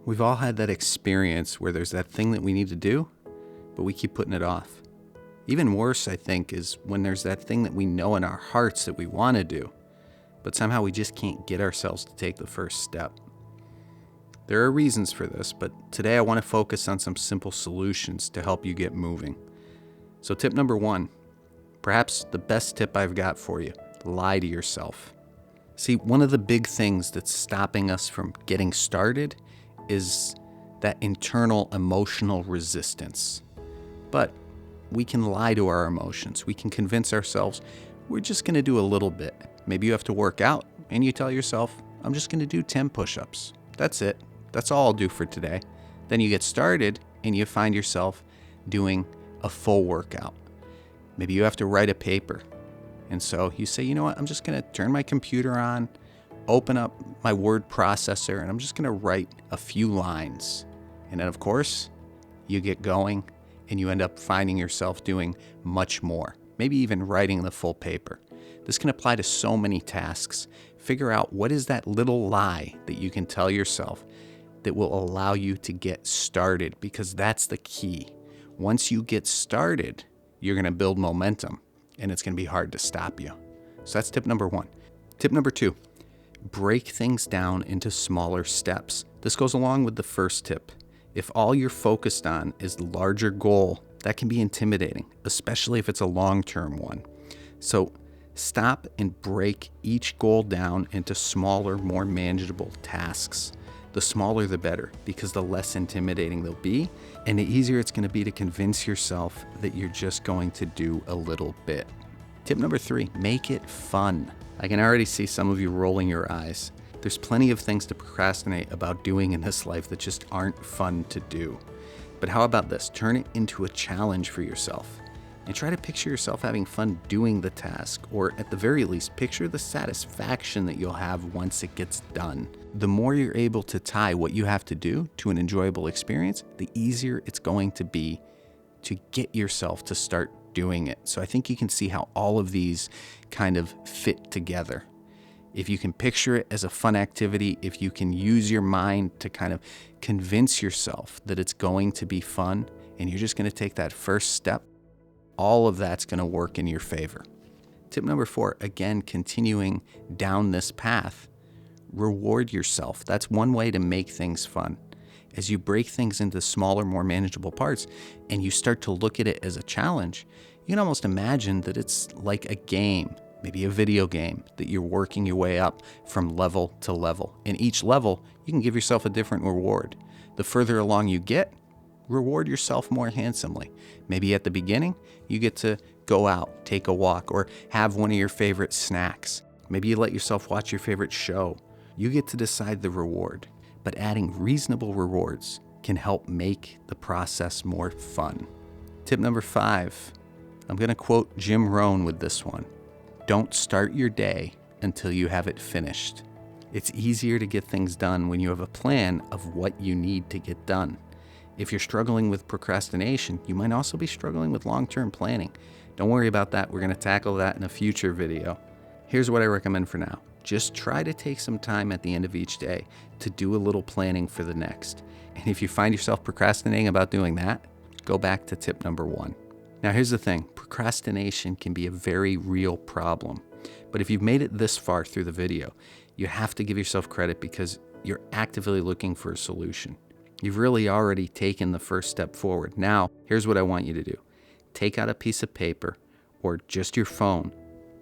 We've all had that experience where there's that thing that we need to do, but we keep putting it off. Even worse, I think, is when there's that thing that we know in our hearts that we want to do, but somehow we just can't get ourselves to take the first step. There are reasons for this, but today I want to focus on some simple solutions to help you get moving. So tip number 1, perhaps the best tip I've got for you, lie to yourself. See, one of the big things that's stopping us from getting started is that internal emotional resistance. But we can lie to our emotions. We can convince ourselves we're just going to do a little bit. Maybe you have to work out and you tell yourself, I'm just going to do 10 push-ups. That's it. That's all I'll do for today. Then you get started and you find yourself doing a full workout. Maybe you have to write a paper. And so you say, you know what, I'm just going to turn my computer on, open up my word processor, and I'm just going to write a few lines. And then, of course, you get going and you end up finding yourself doing much more, maybe even writing the full paper. This can apply to so many tasks. Figure out what is that little lie that you can tell yourself that will allow you to get started, because that's the key. Once you get started, you're going to build momentum, and it's going to be hard to stop you. So that's tip number 1. Tip number 2, break things down into smaller steps. This goes along with the first tip. If all you're focused on is the larger goal, that can be intimidating, especially if it's a long-term one. So stop and break each goal down into smaller, more manageable tasks. The smaller the better, because the less intimidating they'll be, and the easier it's going to be to convince yourself that you're just going to do a little bit. Tip number 3, make it fun. I can already see some of you rolling your eyes. There's plenty of things to procrastinate about doing in this life that just aren't fun to do. But how about this? Turn it into a challenge for yourself. And try to picture yourself having fun doing the task, or at the very least, picture the satisfaction that you'll have once it gets done. The more you're able to tie what you have to do to an enjoyable experience, the easier it's going to be to get yourself to start doing it. So I think you can see how all of these kind of fit together. If you can picture it as a fun activity, if you can use your mind to kind of convince yourself that it's going to be fun and you're just going to take that first step, all of that's going to work in your favor. Tip number 4, again, continuing down this path, reward yourself. That's one way to make things fun. As you break things into smaller, more manageable parts, and you start to look at it as a challenge, you can almost imagine that it's like a game, maybe a video game, that you're working your way up from level to level. In each level, you can give yourself a different reward. The further along you get, reward yourself more handsomely. Maybe at the beginning, you get to go out, take a walk, or have one of your favorite snacks. Maybe you let yourself watch your favorite show. You get to decide the reward. But adding reasonable rewards can help make the process more fun. Tip number 5, I'm going to quote Jim Rohn with this one. Don't start your day until you have it finished. It's easier to get things done when you have a plan of what you need to get done. If you're struggling with procrastination, you might also be struggling with long-term planning. Don't worry about that. We're going to tackle that in a future video. Here's what I recommend for now. Just try to take some time at the end of each day to do a little planning for the next. And if you find yourself procrastinating about doing that, go back to tip number 1. Now here's the thing, procrastination can be a very real problem. But if you've made it this far through the video, you have to give yourself credit because you're actively looking for a solution. You've really already taken the first step forward. Now, here's what I want you to do. Take out a piece of paper or just your phone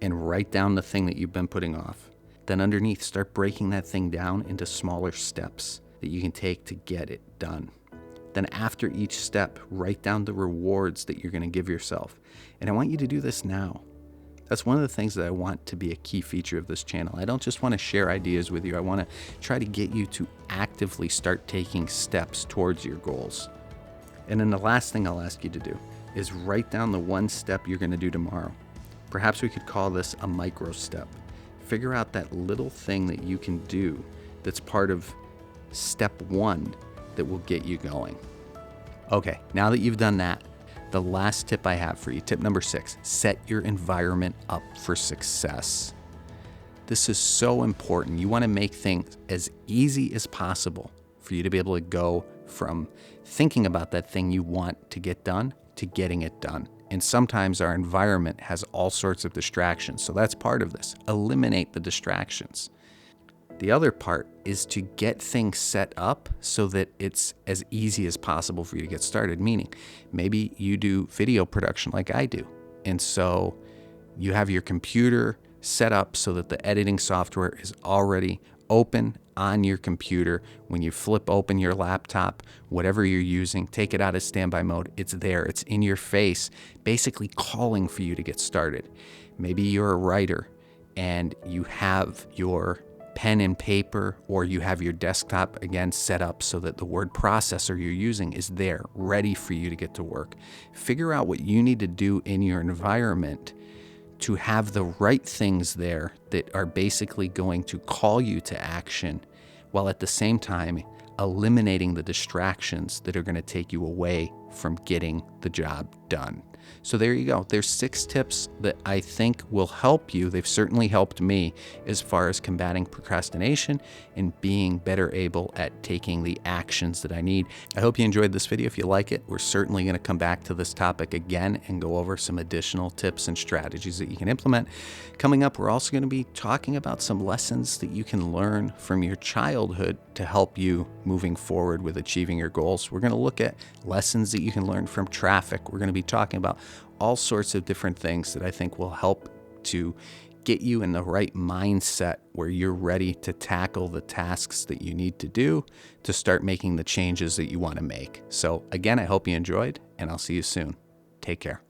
and write down the thing that you've been putting off. Then underneath, start breaking that thing down into smaller steps that you can take to get it done. Then after each step, write down the rewards that you're going to give yourself. And I want you to do this now. That's one of the things that I want to be a key feature of this channel. I don't just want to share ideas with you. I want to try to get you to actively start taking steps towards your goals. And then the last thing I'll ask you to do is write down the one step you're going to do tomorrow. Perhaps we could call this a micro step. Figure out that little thing that you can do that's part of step 1 that will get you going. Okay, now that you've done that, the last tip I have for you, tip number 6, set your environment up for success. This is so important. You want to make things as easy as possible for you to be able to go from thinking about that thing you want to get done to getting it done. And sometimes our environment has all sorts of distractions. So that's part of this. Eliminate the distractions. The other part is to get things set up so that it's as easy as possible for you to get started. Meaning, maybe you do video production like I do. And so you have your computer set up so that the editing software is already open on your computer. When you flip open your laptop, whatever you're using, take it out of standby mode. It's there. It's in your face, basically calling for you to get started. Maybe you're a writer and you have your pen and paper, or you have your desktop again set up so that the word processor you're using is there, ready for you to get to work. Figure out what you need to do in your environment to have the right things there that are basically going to call you to action, while at the same time eliminating the distractions that are going to take you away from getting the job done. So there you go. There's 6 tips that I think will help you. They've certainly helped me as far as combating procrastination and being better able at taking the actions that I need. I hope you enjoyed this video. If you like it, we're certainly going to come back to this topic again and go over some additional tips and strategies that you can implement. Coming up, we're also going to be talking about some lessons that you can learn from your childhood to help you moving forward with achieving your goals. We're going to look at lessons that you can learn from traffic. We're going to be talking about all sorts of different things that I think will help to get you in the right mindset where you're ready to tackle the tasks that you need to do to start making the changes that you want to make. So again, I hope you enjoyed, and I'll see you soon. Take care.